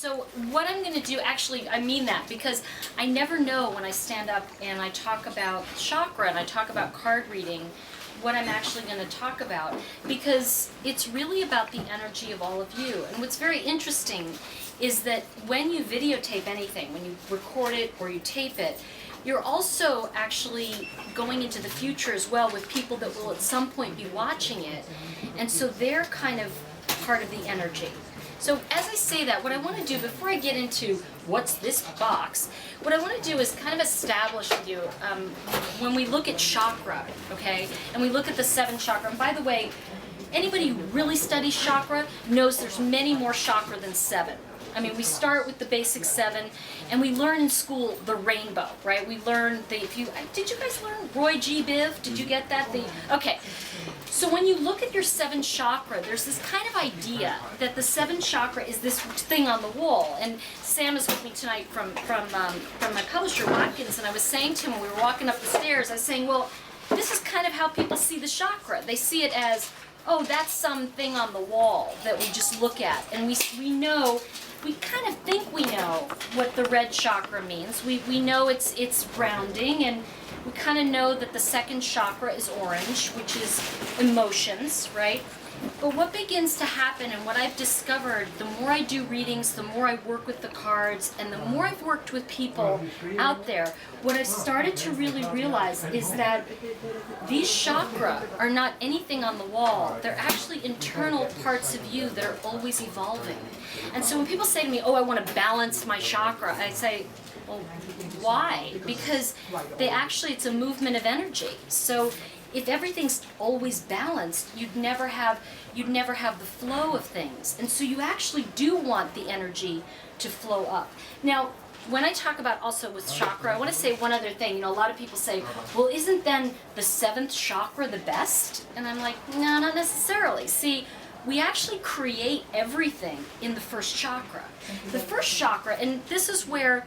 So what I'm going to do, actually, I mean that, because I never know when I stand up and I talk about chakra and I talk about card reading, what I'm actually going to talk about, because it's really about the energy of all of you. And what's very interesting is that when you videotape anything, when you record it or you tape it, you're also actually going into the future as well with people that will at some point be watching it. And so they're kind of part of the energy. So as I say that, what I want to do before I get into what's this box, what I want to do is kind of establish with you, when we look at chakra, okay, and we look at the 7 chakra, and by the way, anybody who really studies chakra knows there's many more chakra than 7. I mean, we start with the basic 7, and we learn in school the rainbow, right? We learn the, did you guys learn Roy G. Biv? Did you get that? Okay. So when you look at your 7 chakra, there's this kind of idea that the 7 chakra is this thing on the wall. And Sam is with me tonight from my publisher, Watkins, and I was saying to him when we were walking up the stairs, I was saying, well, this is kind of how people see the chakra. They see it as, oh, that's something on the wall that we just look at. And we know, we kind of think we know what the red chakra means. We know it's grounding, and we kind of know that the 2nd chakra is orange, which is emotions, right? But what begins to happen, and what I've discovered, the more I do readings, the more I work with the cards, and the more I've worked with people out there, what I've started to really realize is that these chakra are not anything on the wall. They're actually internal parts of you that are always evolving. And so when people say to me, oh, I want to balance my chakra, I say, well, why? Because it's a movement of energy. So if everything's always balanced, you'd never have the flow of things. And so you actually do want the energy to flow up. Now, when I talk about also with chakra, I want to say one other thing. You know, a lot of people say, well, isn't then the 7th chakra the best? And I'm like, no, not necessarily. See, we actually create everything in the 1st chakra. The 1st chakra, and this is where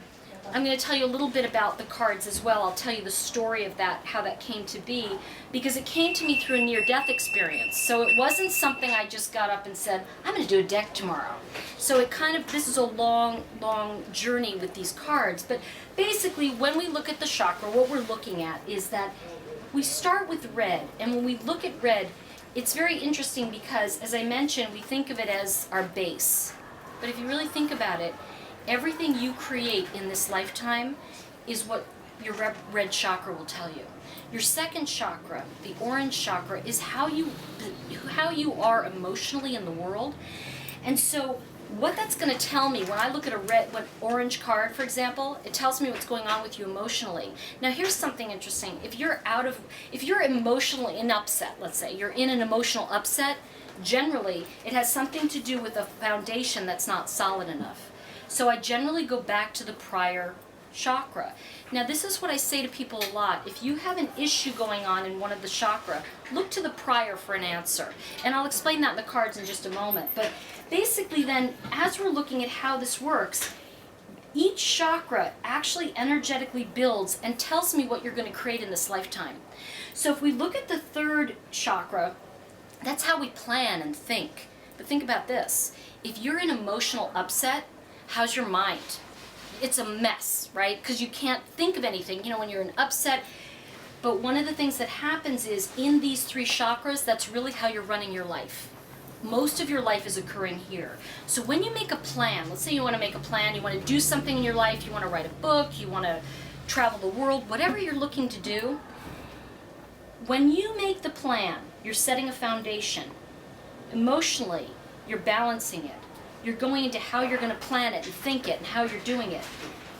I'm going to tell you a little bit about the cards as well. I'll tell you the story of that, how that came to be, because it came to me through a near-death experience. So it wasn't something I just got up and said, I'm going to do a deck tomorrow. So it kind of, this is a long, long journey with these cards. But basically, when we look at the chakra, what we're looking at is that we start with red. And when we look at red, it's very interesting because, as I mentioned, we think of it as our base. But if you really think about it, everything you create in this lifetime is what your red chakra will tell you. Your 2nd chakra, the orange chakra, is how you are emotionally in the world. And so what that's going to tell me when I look at an orange card, for example, it tells me what's going on with you emotionally. Now here's something interesting. If you're emotionally in upset, let's say, you're in an emotional upset, generally it has something to do with a foundation that's not solid enough. So I generally go back to the prior chakra. Now this is what I say to people a lot. If you have an issue going on in one of the chakra, look to the prior for an answer. And I'll explain that in the cards in just a moment. But basically then, as we're looking at how this works, each chakra actually energetically builds and tells me what you're going to create in this lifetime. So if we look at the 3rd chakra, that's how we plan and think. But think about this. If you're in emotional upset, how's your mind? It's a mess, right? Because you can't think of anything, you know, when you're in upset. But one of the things that happens is in these 3 chakras, that's really how you're running your life. Most of your life is occurring here. So when you make a plan, let's say you want to make a plan, you want to do something in your life, you want to write a book, you want to travel the world, whatever you're looking to do, when you make the plan, you're setting a foundation. Emotionally, you're balancing it. You're going into how you're going to plan it and think it and how you're doing it.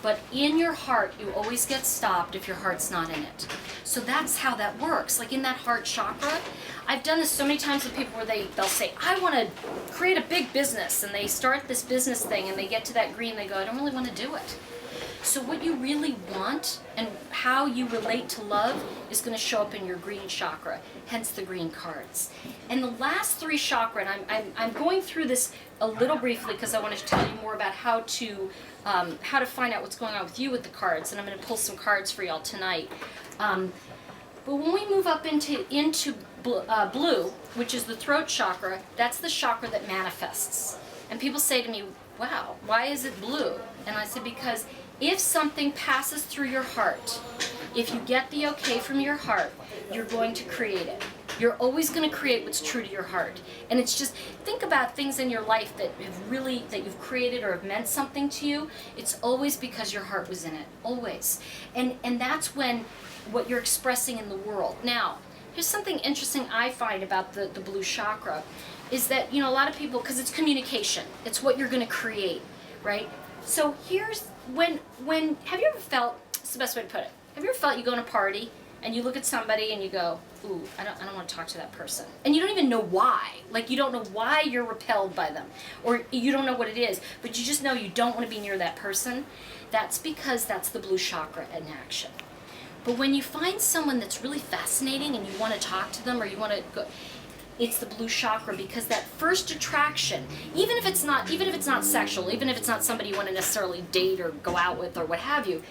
But in your heart, you always get stopped if your heart's not in it. So that's how that works. Like in that heart chakra, I've done this so many times with people where they'll say, I want to create a big business. And they start this business thing and they get to that green, they go, I don't really want to do it. So what you really want and how you relate to love is going to show up in your green chakra, hence the green cards. And the last 3 chakra, and I'm going through this a little briefly because I want to tell you more about how to find out what's going on with you with the cards, and I'm going to pull some cards for y'all tonight. But when we move up into blue, which is the throat chakra, that's the chakra that manifests. And people say to me, wow, why is it blue? And I said, because if something passes through your heart, if you get the okay from your heart, you're going to create it. You're always going to create what's true to your heart. And it's just, think about things in your life that that you've created or have meant something to you. It's always because your heart was in it, always. And that's when what you're expressing in the world. Now, here's something interesting I find about the blue chakra, is that, a lot of people, because it's communication, it's what you're going to create, right? So here's when have you ever felt, it's the best way to put it, have you ever felt you go to a party and you look at somebody and you go, ooh, I don't want to talk to that person. And you don't even know why. Like, you don't know why you're repelled by them. Or you don't know what it is, but you just know you don't want to be near that person. That's because that's the blue chakra in action. But when you find someone that's really fascinating and you want to talk to them, or you want to go, it's the blue chakra, because that first attraction, even if it's not sexual, even if it's not somebody you want to necessarily date or go out with or what have you,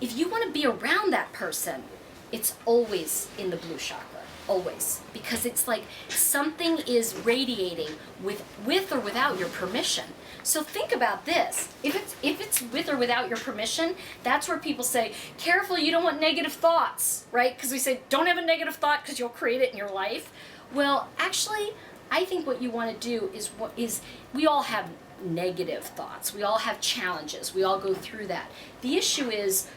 if you want to be around that person, it's always in the blue chakra, always, because it's like something is radiating with or without your permission. So think about this. If it's with or without your permission, that's where people say, careful, you don't want negative thoughts, right? Because we say, don't have a negative thought because you'll create it in your life. Well, actually, I think what you want to do is we all have negative thoughts. We all have challenges. We all go through that. The issue is,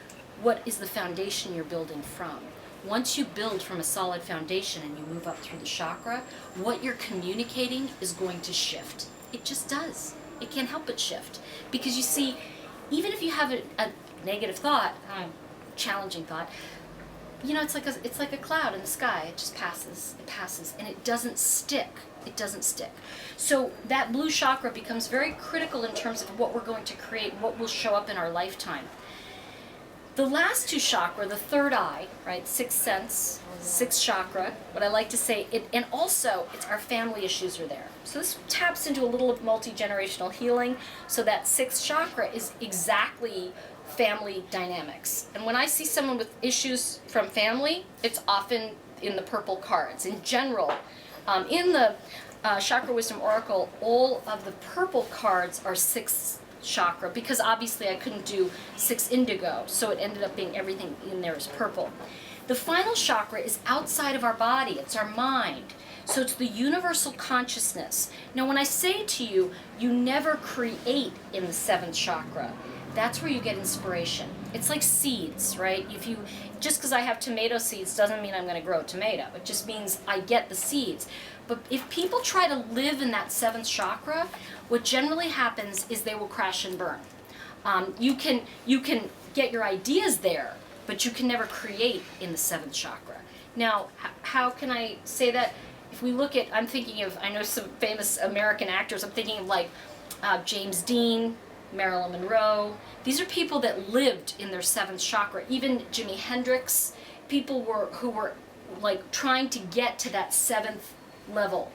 what is the foundation you're building from? Once you build from a solid foundation and you move up through the chakra, what you're communicating is going to shift. It just does. It can't help but shift. Because you see, even if you have a negative thought, challenging thought, it's like a cloud in the sky. It just passes. It passes, and it doesn't stick. It doesn't stick. So that blue chakra becomes very critical in terms of what we're going to create, what will show up in our lifetime. The last two chakra, the third eye, right, sixth sense, sixth chakra, what I like to say, and also it's our family issues are there. So this taps into a little of multi-generational healing. So that sixth chakra is exactly family dynamics. And when I see someone with issues from family, it's often in the purple cards. In general, in the Chakra Wisdom Oracle, all of the purple cards are sixth chakra, because obviously I couldn't do 6 indigo, so it ended up being everything in there is purple. The final chakra is outside of our body. It's our mind. So it's the universal consciousness. Now when I say to you, you never create in the 7th chakra, that's where you get inspiration. It's like seeds, right? Just because I have tomato seeds doesn't mean I'm going to grow a tomato. It just means I get the seeds. But if people try to live in that 7th chakra, what generally happens is they will crash and burn. You can get your ideas there, but you can never create in the 7th chakra. Now, how can I say that? If we look at, I know some famous American actors, I'm thinking of like James Dean, Marilyn Monroe. These are people that lived in their 7th chakra. Even Jimi Hendrix, people who were like trying to get to that 7th level.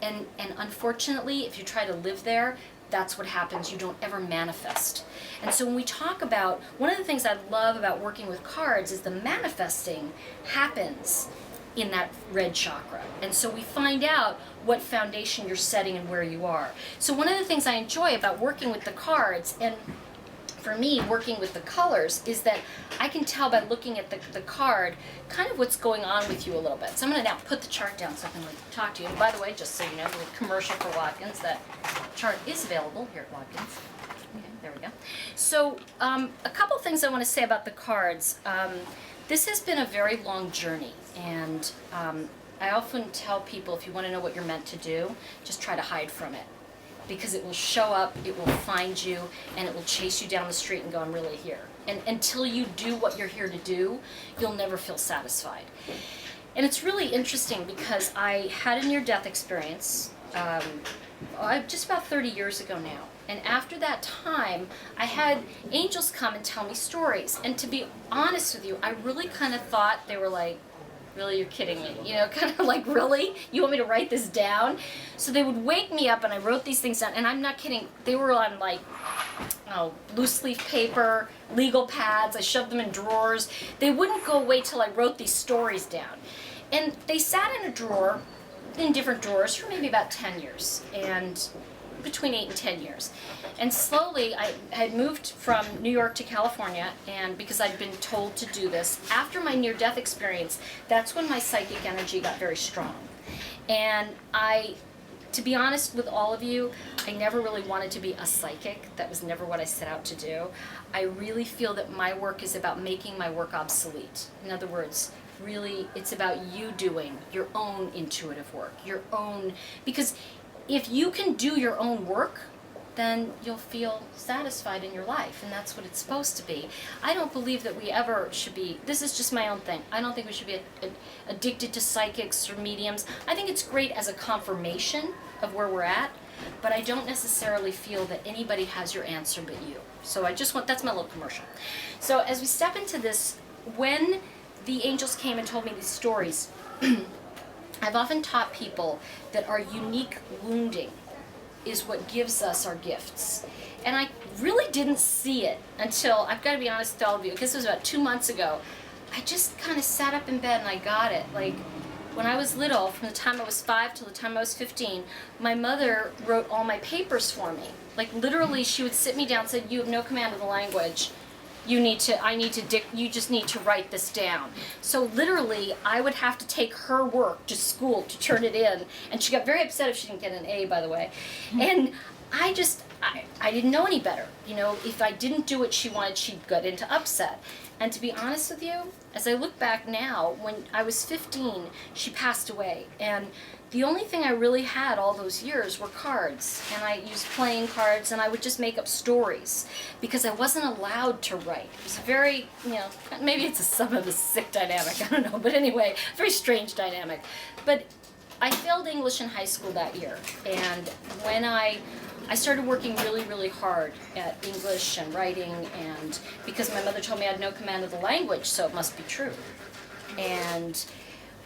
And unfortunately, if you try to live there, that's what happens. You don't ever manifest. And so when we talk about, one of the things I love about working with cards is the manifesting happens in that red chakra. And so we find out what foundation you're setting and where you are. So one of the things I enjoy about working with the cards, and for me, working with the colors, is that I can tell by looking at the card kind of what's going on with you a little bit. So I'm going to now put the chart down so I can talk to you. And by the way, just so you know, the commercial for Watkins, that chart is available here at Watkins. Okay, there we go. So a couple things I want to say about the cards. This has been a very long journey, and I often tell people, if you want to know what you're meant to do, just try to hide from it. Because it will show up, it will find you, and it will chase you down the street and go, I'm really here. And until you do what you're here to do, you'll never feel satisfied. And it's really interesting because I had a near-death experience just about 30 years ago now. And after that time, I had angels come and tell me stories. And to be honest with you, I really kind of thought they were like, really, you're kidding me, kind of like, really? You want me to write this down? So they would wake me up and I wrote these things down, and I'm not kidding, they were on like, loose leaf paper, legal pads, I shoved them in drawers. They wouldn't go away till I wrote these stories down. And they sat in a drawer, in different drawers, for maybe about 10 years. And between 8 and 10 years. And slowly, I had moved from New York to California, and because I'd been told to do this, after my near-death experience, that's when my psychic energy got very strong. And to be honest with all of you, I never really wanted to be a psychic. That was never what I set out to do. I really feel that my work is about making my work obsolete. In other words, really, it's about you doing your own intuitive work, your own, because if you can do your own work, then you'll feel satisfied in your life, and that's what it's supposed to be. I don't believe that we ever should be, this is just my own thing, I don't think we should be addicted to psychics or mediums. I think it's great as a confirmation of where we're at, but I don't necessarily feel that anybody has your answer but you. So I just want, that's my little commercial. So as we step into this, when the angels came and told me these stories, I've often taught people that our unique wounding is what gives us our gifts. And I really didn't see it until, I've got to be honest with all of you, this was about 2 months ago. I just kind of sat up in bed and I got it. Like, when I was little, from the time I was 5 till the time I was 15, my mother wrote all my papers for me. Like, literally, she would sit me down and say, you have no command of the language. You just need to write this down. So literally, I would have to take her work to school to turn it in. And she got very upset if she didn't get an A, by the way. And I didn't know any better. You know, if I didn't do what she wanted, she'd get into upset. And to be honest with you, as I look back now, when I was 15, she passed away. And the only thing I really had all those years were cards. And I used playing cards, and I would just make up stories because I wasn't allowed to write. It was a very, you know, maybe it's some of a sick dynamic, I don't know. But anyway, very strange dynamic. But I failed English in high school that year. And when I started working really, really hard at English and writing, and because my mother told me I had no command of the language, so it must be true. And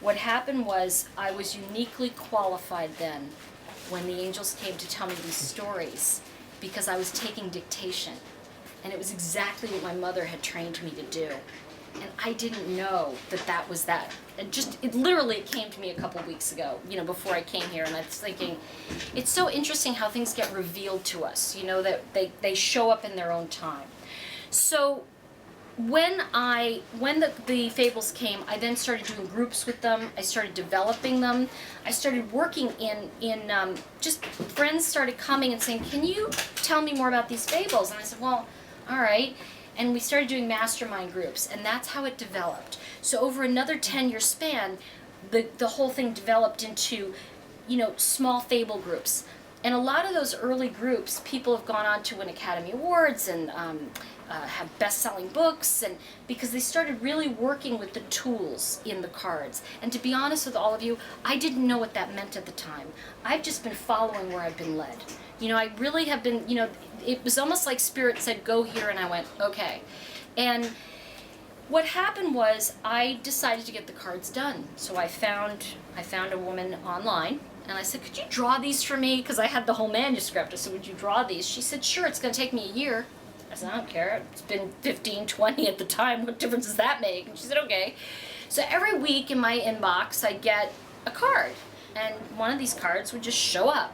what happened was I was uniquely qualified then when the angels came to tell me these stories because I was taking dictation. And it was exactly what my mother had trained me to do. And I didn't know that that was that. It literally came to me a couple weeks ago, you know, before I came here, and I was thinking, it's so interesting how things get revealed to us, you know, that they show up in their own time. So when the fables came, I then started doing groups with them. I started developing them. I started working in just friends started coming and saying, can you tell me more about these fables? And I said, well, all right. And we started doing mastermind groups, and that's how it developed. So over another 10-year span, the whole thing developed into, you know, small fable groups. And a lot of those early groups, people have gone on to win Academy Awards and have best-selling books, and because they started really working with the tools in the cards. And to be honest with all of you, I didn't know what that meant at the time. I've just been following where I've been led. You know, I really have been, you know, it was almost like Spirit said, go here, and I went, okay. And what happened was I decided to get the cards done. So I found a woman online, and I said, could you draw these for me? Because I had the whole manuscript. I said, would you draw these? She said, sure, it's going to take me a year. I said, I don't care. It's been 15, 20 at the time. What difference does that make? And she said, okay. So every week in my inbox, I'd get a card, and one of these cards would just show up.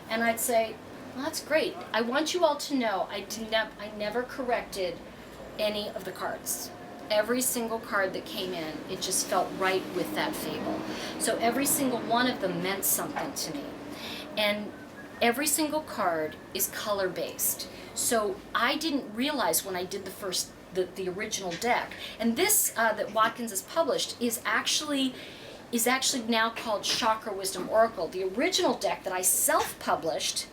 And I'd say, well, that's great. I want you all to know I never corrected any of the cards. Every single card that came in, it just felt right with that fable. So every single one of them meant something to me. And every single card is color-based. So I didn't realize when I did the original deck, and this that Watkins has published is actually now called Chakra Wisdom Oracle. The original deck that I self-published,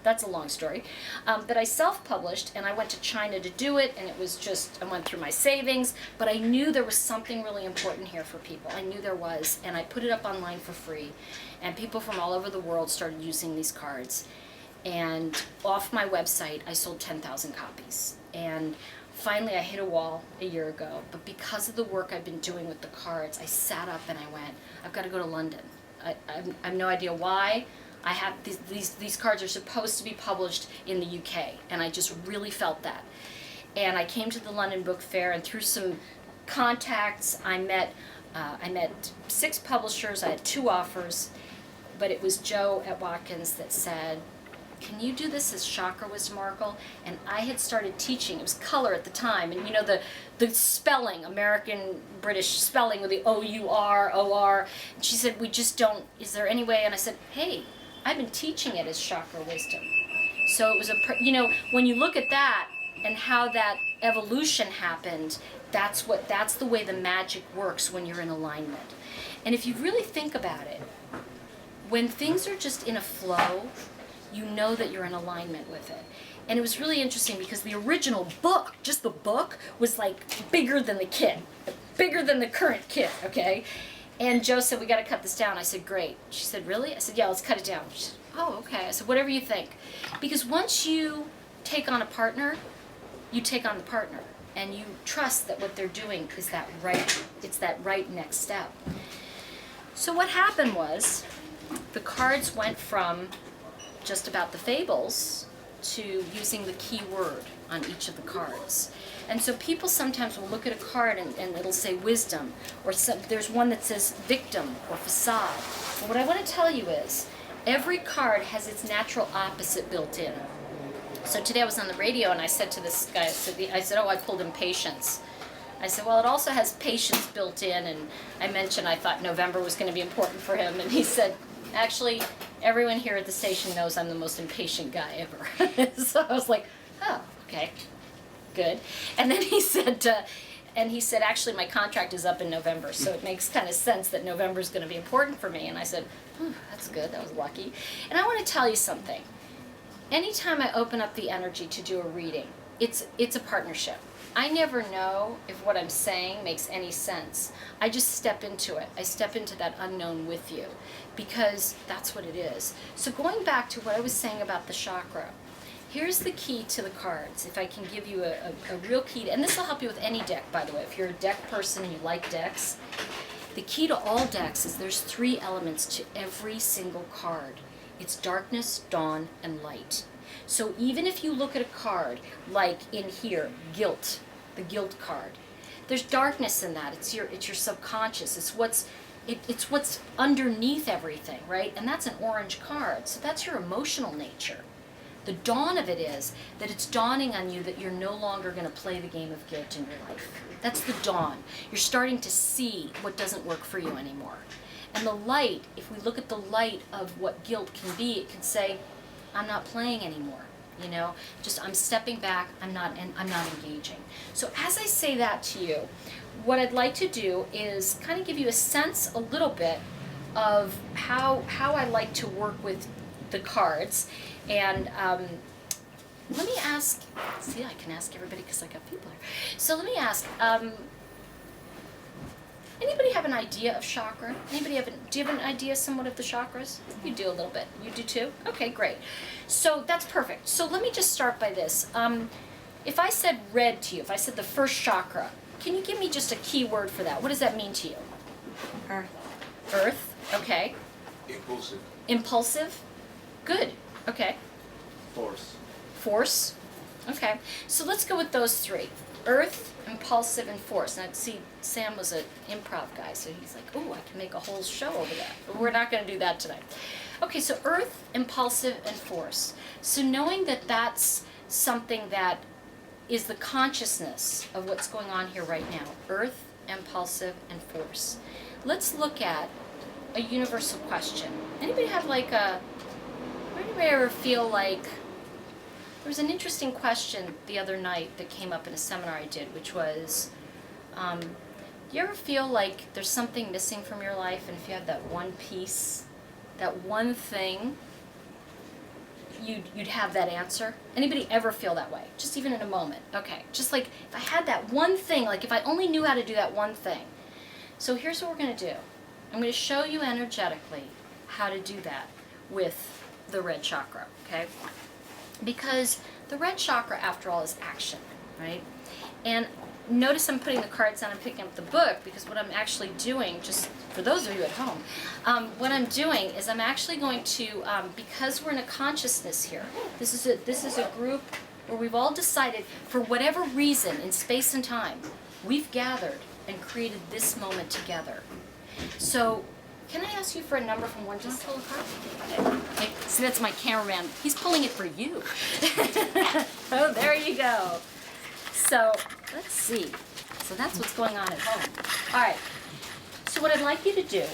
that's a long story, that I self-published, and I went to China to do it, and it was just, I went through my savings, but I knew there was something really important here for people. I knew there was, and I put it up online for free, and people from all over the world started using these cards. And off my website, I sold 10,000 copies. And finally, I hit a wall a year ago, but because of the work I've been doing with the cards, I sat up and I went, I've got to go to London. I have no idea why. I have these cards are supposed to be published in the UK, and I just really felt that. And I came to the London Book Fair, and through some contacts, I met 6 publishers. I had 2 offers, but it was Joe at Watkins that said, can you do this as Chakra Wisdom Oracle? And I had started teaching. It was color at the time. And you know, the spelling, American British spelling with the O-U-R, O-R. And she said, we just don't, is there any way? And I said, hey, I've been teaching it as Chakra Wisdom. So it was you know, when you look at that and how that evolution happened, that's the way the magic works when you're in alignment. And if you really think about it, when things are just in a flow, you know that you're in alignment with it. And it was really interesting because the original book, just the book, was like bigger than the kit, bigger than the current kit, okay? And Joe said, we got to cut this down. I said, great. She said, really? I said, yeah, let's cut it down. She said, oh, okay. I said, whatever you think. Because once you take on a partner, you take on the partner. And you trust that what they're doing is that right next step. So what happened was, the cards went from just about the fables to using the key word on each of the cards. And so people sometimes will look at a card and it'll say wisdom, or there's one that says victim or facade. But what I want to tell you is, every card has its natural opposite built in. So today I was on the radio and I said to this guy, I said, oh, I pulled impatience. I said, well, it also has patience built in, and I mentioned I thought November was going to be important for him, and he said, actually, everyone here at the station knows I'm the most impatient guy ever. So I was like, oh, okay, good. And then he said, actually, my contract is up in November, so it makes kind of sense that November is going to be important for me. And I said, that's good, that was lucky. And I want to tell you something. Anytime I open up the energy to do a reading, it's a partnership. I never know if what I'm saying makes any sense. I just step into it. I step into that unknown with you, because that's what it is. So going back to what I was saying about the chakra, here's the key to the cards. If I can give you a real key, and this will help you with any deck, by the way. If you're a deck person and you like decks, the key to all decks is there's 3 elements to every single card. It's darkness, dawn, and light. So even if you look at a card, like in here, guilt, the guilt card, there's darkness in that. It's your subconscious. It's what's underneath everything, right? And that's an orange card. So that's your emotional nature. The dawn of it is that it's dawning on you that you're no longer going to play the game of guilt in your life. That's the dawn. You're starting to see what doesn't work for you anymore. And the light, if we look at the light of what guilt can be, it can say, I'm not playing anymore, you know, just I'm stepping back, I'm not engaging. So as I say that to you, what I'd like to do is kind of give you a sense a little bit of how I like to work with the cards. And let me ask, see, I can ask everybody because I got people here. So let me ask, anybody have an idea of chakra? Do you have an idea somewhat of the chakras? You do a little bit. You do too? Okay, great. So that's perfect. So let me just start by this. If I said red to you, if I said the first chakra, can you give me just a key word for that? What does that mean to you? Earth. Earth, okay. Impulsive. Impulsive, good, okay. Force. Force, okay. So let's go with those 3. Earth, impulsive, and force. Now, see, Sam was an improv guy, so he's like, oh, I can make a whole show over that. But we're not going to do that tonight. Okay, so earth, impulsive, and force. So knowing that that's something that is the consciousness of what's going on here right now. Earth, impulsive, and force. Let's look at a universal question. Anybody have anybody ever feel like, there was an interesting question the other night that came up in a seminar I did, which was, do you ever feel like there's something missing from your life, and if you have that one piece, that one thing, you'd have that answer? Anybody ever feel that way? Just even in a moment. Okay, just like if I had that one thing, like if I only knew how to do that one thing. So here's what we're going to do. I'm going to show you energetically how to do that with the red chakra, okay? Because the red chakra, after all, is action, right? And notice I'm putting the cards down and picking up the book, because what I'm actually doing, just for those of you at home, what I'm doing is I'm actually going to, because we're in a consciousness here, this is a group where we've all decided, for whatever reason, in space and time, we've gathered and created this moment together. So can I ask you for a number from 1 to 6? Okay, so that's my cameraman. He's pulling it for you. Oh, there you go. So, let's see. So that's what's going on at home. All right. So what I'd like you to do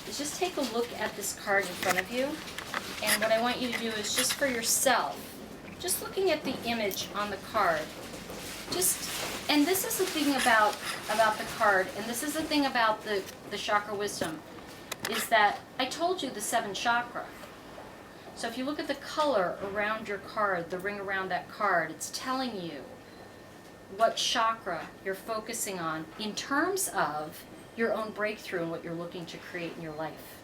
is just take a look at this card in front of you. And what I want you to do is just for yourself, just looking at the image on the card, and this is the thing about the card, and this is the thing about the chakra wisdom, is that I told you the 7 chakra. So if you look at the color around your card, the ring around that card, it's telling you what chakra you're focusing on in terms of your own breakthrough and what you're looking to create in your life.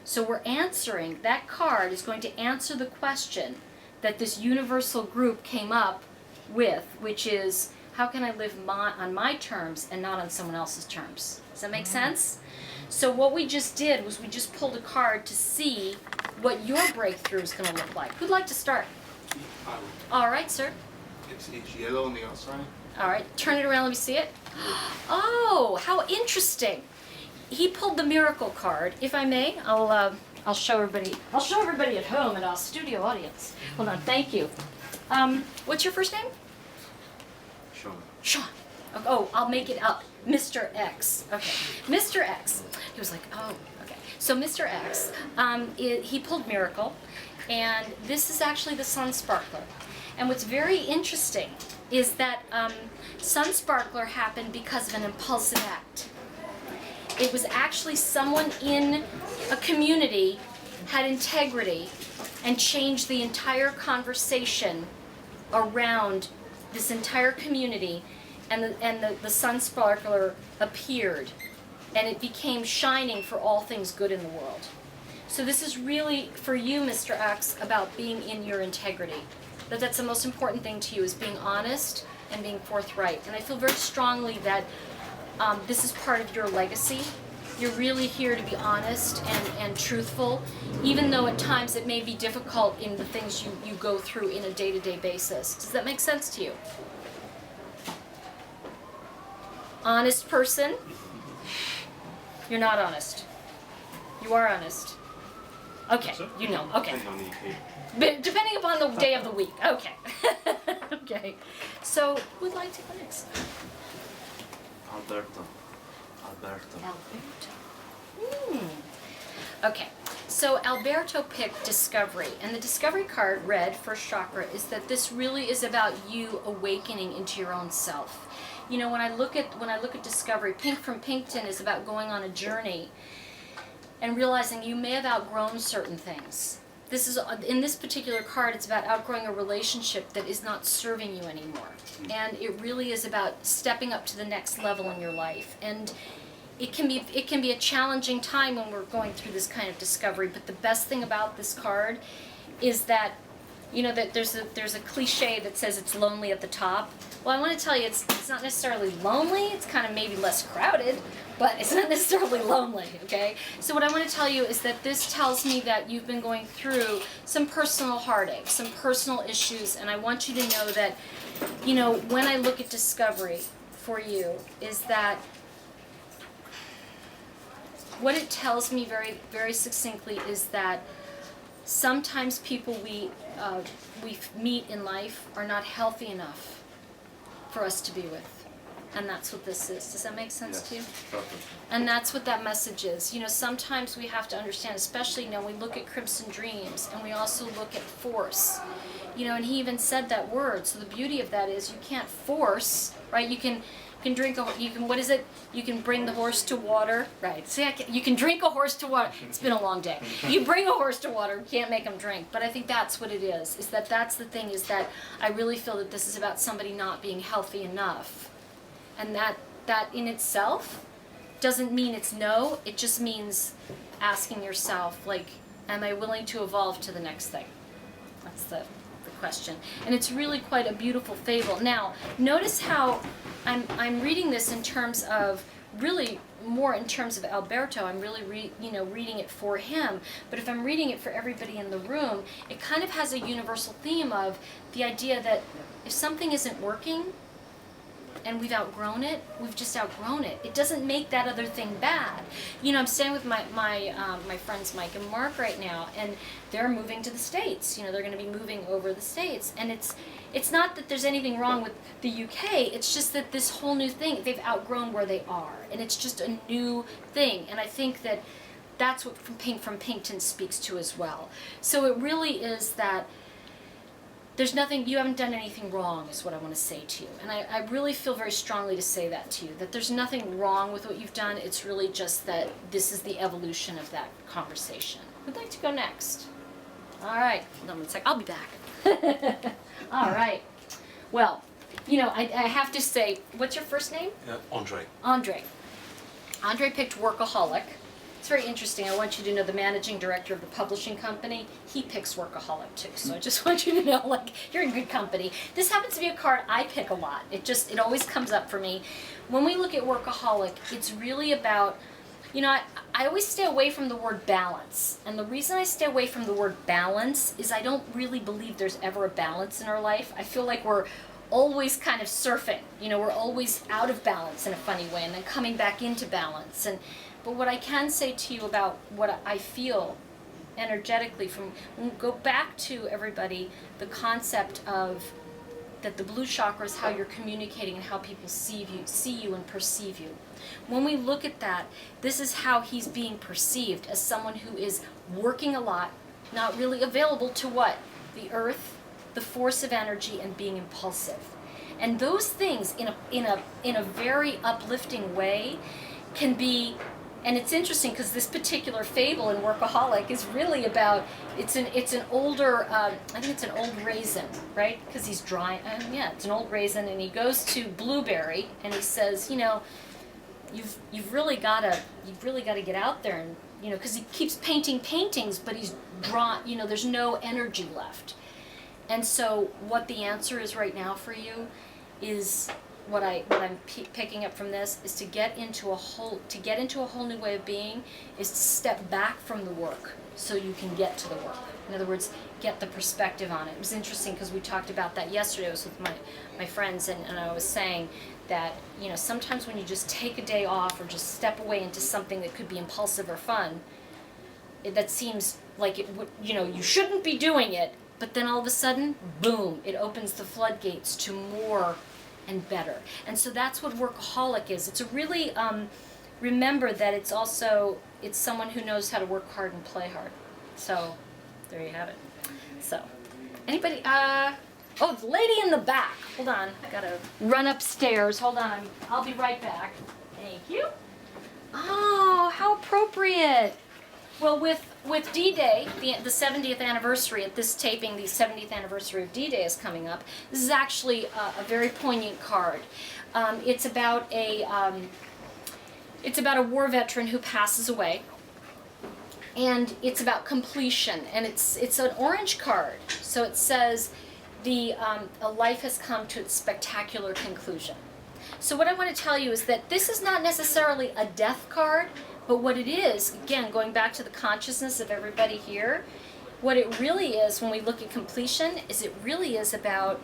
So we're answering, that card is going to answer the question that this universal group came up with, which is, how can I live on my terms and not on someone else's terms? Does that make sense? So what we just did was we just pulled a card to see what your breakthrough is going to look like. Who'd like to start? All right, sir. It's yellow on the outside. All right, turn it around, let me see it. Oh, how interesting. He pulled the miracle card. If I may, I'll show everybody. I'll show everybody at home and our studio audience. Hold on, thank you. What's your first name? Sean. Sean. Oh, I'll make it up. Mr. X. Okay, Mr. X. He was like, oh, okay. So Mr. X, he pulled miracle, and this is actually the Sun Sparkler. And what's very interesting is that Sun Sparkler happened because of an impulsive act. It was actually someone in a community had integrity and changed the entire conversation around this entire community, and the Sun Sparkler appeared, and it became shining for all things good in the world. So this is really, for you, Mr. X, about being in your integrity. That's the most important thing to you, is being honest and being forthright. And I feel very strongly that this is part of your legacy. You're really here to be honest and truthful, even though at times it may be difficult in the things you go through in a day-to-day basis. Does that make sense to you? Honest person? You're not honest. You are honest. Okay, you know, okay. But depending upon the day of the week. Okay. Okay. So, who would like to go next? Alberto. Okay. So Alberto picked Discovery, and the Discovery card, red, first chakra, is that this really is about you awakening into your own self. You know, when I look at Discovery, pink from Pinkton is about going on a journey and realizing you may have outgrown certain things. This is, in this particular card, it's about outgrowing a relationship that is not serving you anymore. And it really is about stepping up to the next level in your life. And it can be a challenging time when we're going through this kind of discovery, but the best thing about this card is that, you know, that there's a cliche that says it's lonely at the top. Well, I want to tell you, it's not necessarily lonely, it's kind of maybe less crowded, but it's not necessarily lonely, okay? So what I want to tell you is that this tells me that you've been going through some personal heartache, some personal issues, and I want you to know that, you know, when I look at Discovery for you, is that what it tells me very, very succinctly is that sometimes people we meet in life are not healthy enough for us to be with. And that's what this is. Does that make sense to you? Perfect. And that's what that message is. You know, sometimes we have to understand, especially, you know, we look at Crimson Dreams and we also look at force. You know, and he even said that word. So the beauty of that is you can't force, right? You can drink what is it? You can bring the horse to water, right? See, you can drink a horse to water. It's been a long day. You bring a horse to water, you can't make them drink. But I think that's what it is that's the thing, is that I really feel that this is about somebody not being healthy enough. And that in itself doesn't mean it's no, it just means asking yourself, like, am I willing to evolve to the next thing? That's the question. And it's really quite a beautiful fable. Now, notice how I'm reading this in terms of, really more in terms of Alberto. I'm really reading it for him. But if I'm reading it for everybody in the room, it kind of has a universal theme of the idea that if something isn't working, and we've outgrown it, we've just outgrown it. It doesn't make that other thing bad. You know, I'm staying with my friends Mike and Mark right now, and they're moving to the States. You know, they're going to be moving over the States, and it's not that there's anything wrong with the UK. It's just that this whole new thing, they've outgrown where they are, and it's just a new thing. And I think that that's what from Pinkton speaks to as well. So it really is that there's nothing, you haven't done anything wrong is what I want to say to you. And I really feel very strongly to say that to you, that there's nothing wrong with what you've done. It's really just that this is the evolution of that conversation. Who'd like to go next? All right, hold on one sec, I'll be back. All right, well, you know, I have to say, what's your first name? Andre. Andre. Andre picked Workaholic. It's very interesting. I want you to know the managing director of the publishing company, he picks Workaholic too. So I just want you to know, like, you're in good company. This happens to be a card I pick a lot. It always comes up for me. When we look at Workaholic, it's really about, you know, I always stay away from the word balance. And the reason I stay away from the word balance is I don't really believe there's ever a balance in our life. I feel like we're always kind of surfing. You know, we're always out of balance in a funny way and then coming back into balance. But what I can say to you about what I feel energetically from, go back to everybody, the concept of that the blue chakra is how you're communicating and how people see you and perceive you. When we look at that, this is how he's being perceived, as someone who is working a lot, not really available to what? The earth, the force of energy, and being impulsive. And those things in a very uplifting way can be. And it's interesting because this particular fable in Workaholic is really about, it's an older, I think it's an old raisin, right? Because he's drawing, yeah, it's an old raisin, and he goes to Blueberry and he says, you know, you've really got to get out there, and you know, because he keeps painting paintings, but he's drawn, you know, there's no energy left. And so what the answer is right now for you is, what I'm picking up from this is to get into a whole new way of being, is to step back from the work so you can get to the work. In other words, get the perspective on it. It was interesting because we talked about that yesterday. I was with my friends, and I was saying that, you know, sometimes when you just take a day off or just step away into something that could be impulsive or fun, that seems like it would, you know, you shouldn't be doing it, but then all of a sudden, boom, it opens the floodgates to more and better. And so that's what Workaholic is. It's a really, remember that it's someone who knows how to work hard and play hard. So, there you have it. So, anybody, oh, the lady in the back. Hold on, I gotta run upstairs. Hold on, I'll be right back. Thank you. Oh, how appropriate. Well, with D-Day, the 70th anniversary at this taping, the 70th anniversary of D-Day is coming up. This is actually a very poignant card. It's about a war veteran who passes away, and it's about completion. And it's an orange card, so it says a life has come to its spectacular conclusion. So what I want to tell you is that this is not necessarily a death card. But what it is, again, going back to the consciousness of everybody here, what it really is when we look at completion is it really is about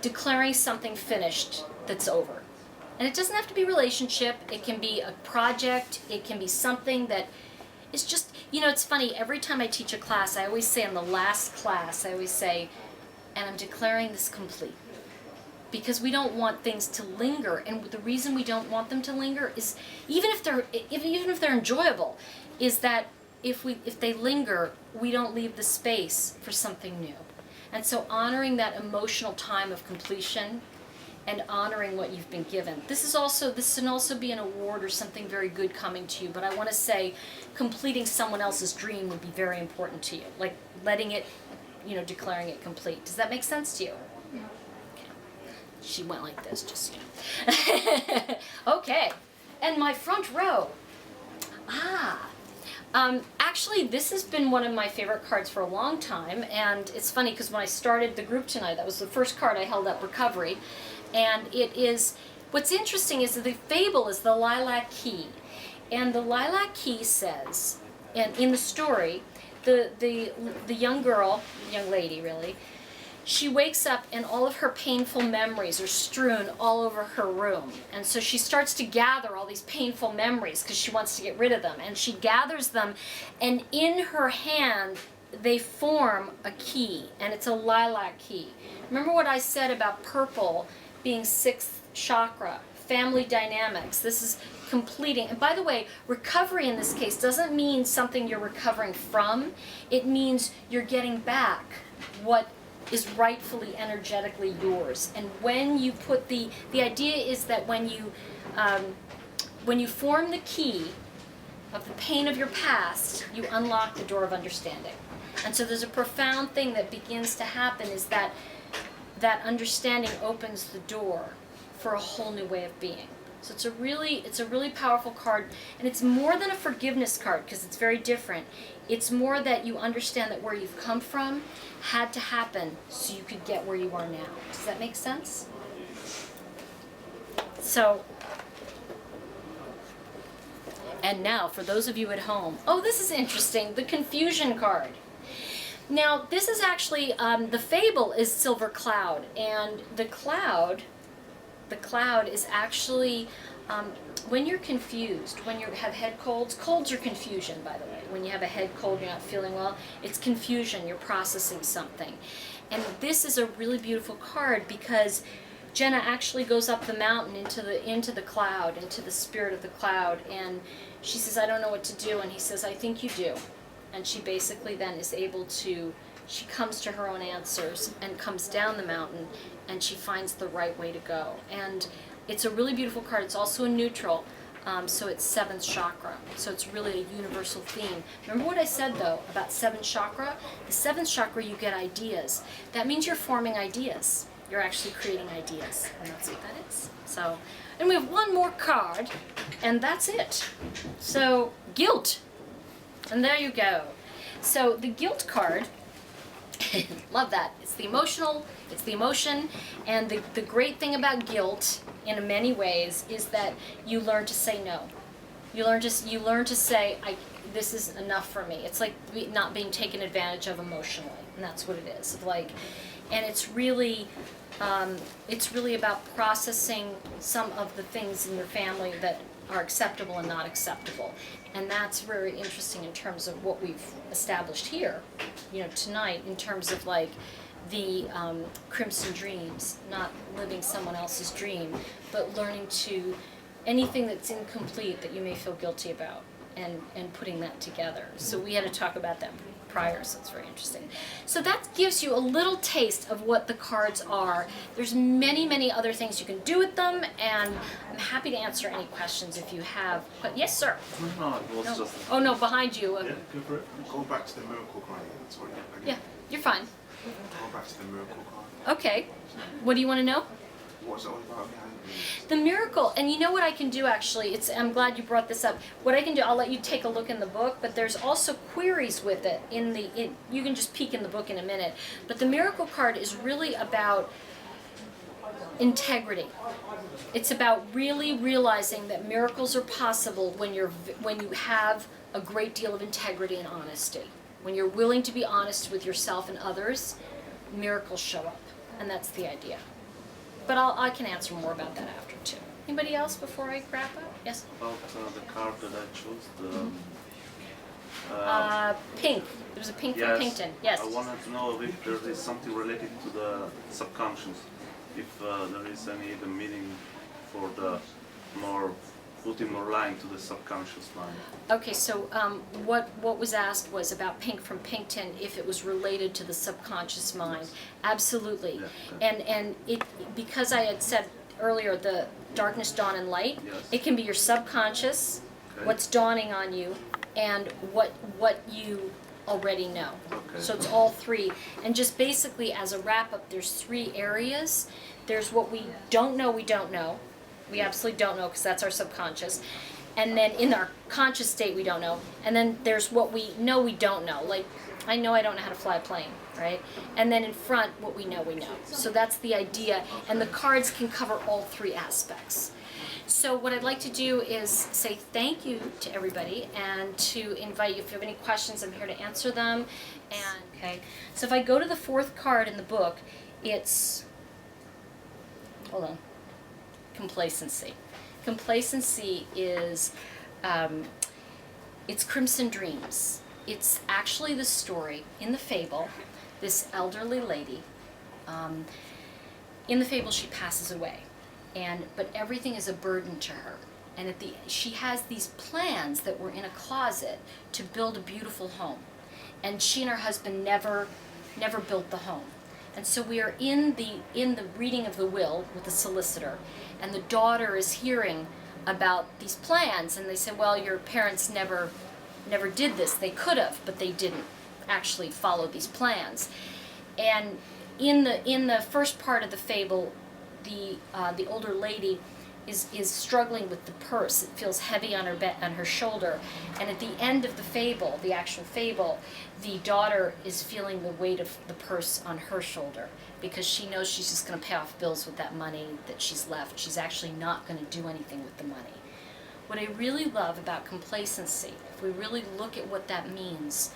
declaring something finished that's over. And it doesn't have to be a relationship. It can be a project. It can be something that is just, you know, it's funny. Every time I teach a class, I always say in the last class, I always say, and I'm declaring this complete. Because we don't want things to linger, and the reason we don't want them to linger is even if they're enjoyable, is that if they linger, we don't leave the space for something new. And so honoring that emotional time of completion and honoring what you've been given. This can also be an award or something very good coming to you, but I want to say completing someone else's dream would be very important to you, like letting it, you know, declaring it complete. Does that make sense to you? She went like this, just, you know. Okay, and my front row. Actually, this has been one of my favorite cards for a long time, and it's funny because when I started the group tonight, that was the first card I held up, Recovery, and it is, what's interesting is that the fable is the lilac key, and the lilac key says, and in the story, the young girl, young lady really, she wakes up and all of her painful memories are strewn all over her room. And so she starts to gather all these painful memories because she wants to get rid of them. And she gathers them, and in her hand, they form a key, and it's a lilac key. Remember what I said about purple being 6th chakra, family dynamics. This is completing. And by the way, recovery in this case doesn't mean something you're recovering from. It means you're getting back what is rightfully energetically yours. And when you put the idea is that when you form the key of the pain of your past, you unlock the door of understanding. And so there's a profound thing that begins to happen, is that understanding opens the door for a whole new way of being. So it's a really powerful card, and it's more than a forgiveness card because it's very different. It's more that you understand that where you've come from had to happen so you could get where you are now. Does that make sense? So, and now for those of you at home, oh, this is interesting, the confusion card. Now, this is actually, the fable is Silver Cloud, and the cloud is actually, when you're confused, when you have head colds are confusion, by the way. When you have a head cold, you're not feeling well, it's confusion, you're processing something. And this is a really beautiful card because Jenna actually goes up the mountain into the cloud, into the spirit of the cloud, and she says, I don't know what to do, and he says, I think you do. And she basically then is able to, she comes to her own answers and comes down the mountain, and she finds the right way to go. And it's a really beautiful card. It's also a neutral, so it's 7th chakra. So it's really a universal theme. Remember what I said, though, about 7th chakra? The 7th chakra, you get ideas. That means you're forming ideas. You're actually creating ideas, and that's what that is. So, and we have one more card, and that's it. So, guilt. And there you go. So the guilt card, love that. It's the emotional, it's the emotion, and the great thing about guilt in many ways is that you learn to say no. You learn to say, this is enough for me. It's like not being taken advantage of emotionally, and that's what it is. Like, and it's really about processing some of the things in your family that are acceptable and not acceptable. And that's very interesting in terms of what we've established here, tonight, in terms of like the crimson dreams, not living someone else's dream, but learning to, anything that's incomplete that you may feel guilty about, and putting that together. So we had to talk about that prior, so it's very interesting. So that gives you a little taste of what the cards are. There's many other things you can do with them, and I'm happy to answer any questions if you have. But yes, sir. No, it was No. just. Oh no, behind you. Yeah, go for it. Go back to the miracle card again. Sorry. Again. Yeah, you're fine. Go back to the miracle card. Okay. What do you want to know? What's it all about behind The miracle, and you know what I can do actually, I'm glad you brought this up. What I can do, I'll let you take a look in the book, but there's also queries with it you can just peek in the book in a minute. But the miracle card is really about integrity. It's about really realizing that miracles are possible when you have a great deal of integrity and honesty. When you're willing to be honest with yourself and others, miracles show up, and that's the idea. But I can answer more about that after too. Anybody else before I wrap up? Yes? About the card that I chose, Pink. There's a pink from yes, Pinkton. Yes. I wanted to know if there is something related to the subconscious, if there is any even meaning for the putting more line to the subconscious mind. Okay, so what was asked was about pink from Pinkton, if it was related to the subconscious mind. Absolutely. Yeah, okay. And it, because I had said earlier, the darkness, dawn, and light, Yes. it can be your subconscious, Okay. what's dawning on you, and what you already know. Okay. So it's all three. And just basically as a wrap up, there's 3 areas. There's what we don't know we don't know. We absolutely don't know because that's our subconscious. And then in our conscious state we don't know. And then there's what we know we don't know. Like, I know I don't know how to fly a plane, right? And then in front, what we know we know. So that's the idea. And the cards can cover all 3 aspects. So what I'd like to do is say thank you to everybody and to invite you, if you have any questions, I'm here to answer them. And okay, so if I go to the 4th card in the book, it's, hold on, complacency. Complacency is, it's Crimson Dreams. It's actually the story in the fable, this elderly lady, in the fable she passes away, but everything is a burden to her. And she has these plans that were in a closet to build a beautiful home. And she and her husband never built the home. And so we are in the reading of the will with the solicitor, and the daughter is hearing about these plans, and they say, well, your parents never did this. They could have, but they didn't actually follow these plans. And in the first part of the fable, the older lady is struggling with the purse. It feels heavy on her shoulder, and at the end of the fable, the actual fable, the daughter is feeling the weight of the purse on her shoulder because she knows she's just going to pay off bills with that money that she's left. She's actually not going to do anything with the money. What I really love about complacency, if we really look at what that means,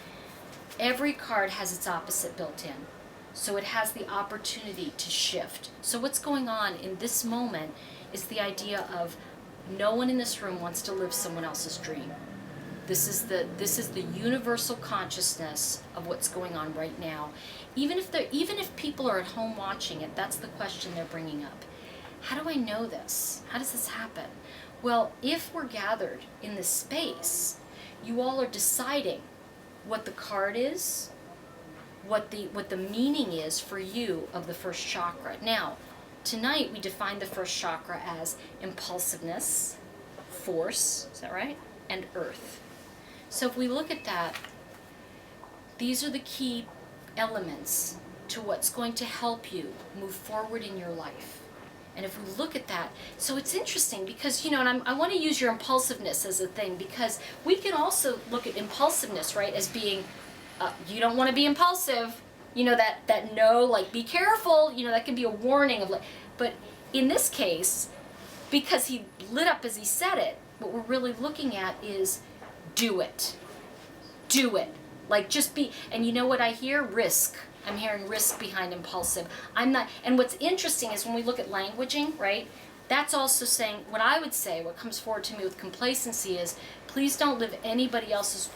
every card has its opposite built in. So it has the opportunity to shift. So what's going on in this moment is the idea of no one in this room wants to live someone else's dream. This is the universal consciousness of what's going on right now. Even if people are at home watching it, that's the question they're bringing up. How do I know this? How does this happen? Well, if we're gathered in this space, you all are deciding what the card is, what the meaning is for you of the first chakra. Now, tonight we defined the first chakra as impulsiveness, force, is that right? And earth. So if we look at that, these are the key elements to what's going to help you move forward in your life. And if we look at that, so it's interesting because, and I want to use your impulsiveness as a thing, because we can also look at impulsiveness, right, as being, you don't want to be impulsive, that no, like, be careful, that can be a warning of, like, but in this case, because he lit up as he said it, what we're really looking at is do it. Do it. Like, just be, and you know what I hear? Risk. I'm hearing risk behind impulsive. I'm not, and what's interesting is when we look at languaging, right, that's also saying, what I would say, what comes forward to me with complacency is, please don't live anybody else's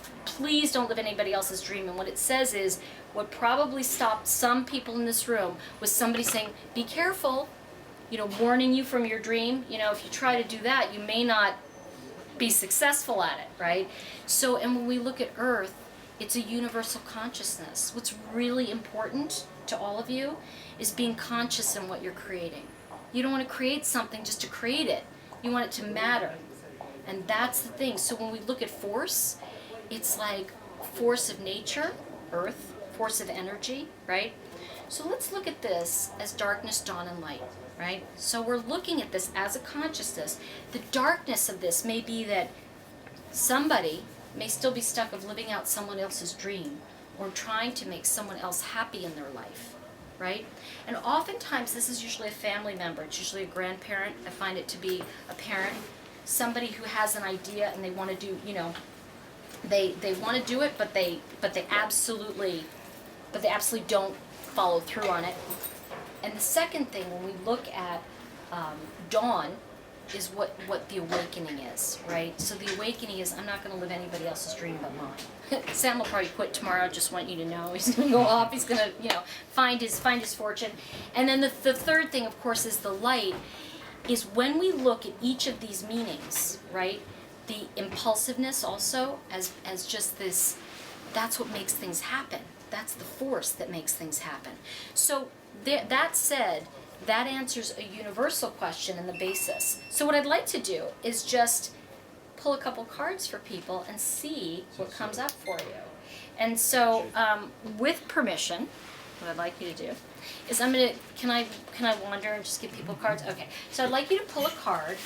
dream. And what it says is, what probably stopped some people in this room was somebody saying, be careful, warning you from your dream. If you try to do that, you may not be successful at it, right? So, and when we look at Earth, it's a universal consciousness. What's really important to all of you is being conscious in what you're creating. You don't want to create something just to create it. You want it to matter. And that's the thing. So when we look at force, it's like force of nature, earth, force of energy, right? So let's look at this as darkness, dawn, and light, right? So we're looking at this as a consciousness. The darkness of this may be that somebody may still be stuck of living out someone else's dream or trying to make someone else happy in their life, right? And oftentimes this is usually a family member. It's usually a grandparent. I find it to be a parent, somebody who has an idea and they want to do, they want to do it, but they absolutely don't follow through on it. And the second thing, when we look at dawn, is what the awakening is, right? So the awakening is, I'm not going to live anybody else's dream but mine. Sam will probably quit tomorrow. I just want you to know he's going to go off. He's going to, find his fortune. And then the third thing, of course, is the light. Is when we look at each of these meanings, right? The impulsiveness also as just this. That's what makes things happen. That's the force that makes things happen. So that said, that answers a universal question in the basis. So what I'd like to do is just pull a couple cards for people and see what comes up for you. And so, with permission, what I'd like you to do is can I wander and just give people cards? Okay. So I'd like you to pull a card.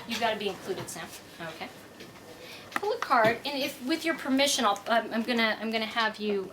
You've got to be included, Sam. Okay. Pull a card, and if with your permission, I'm gonna have you.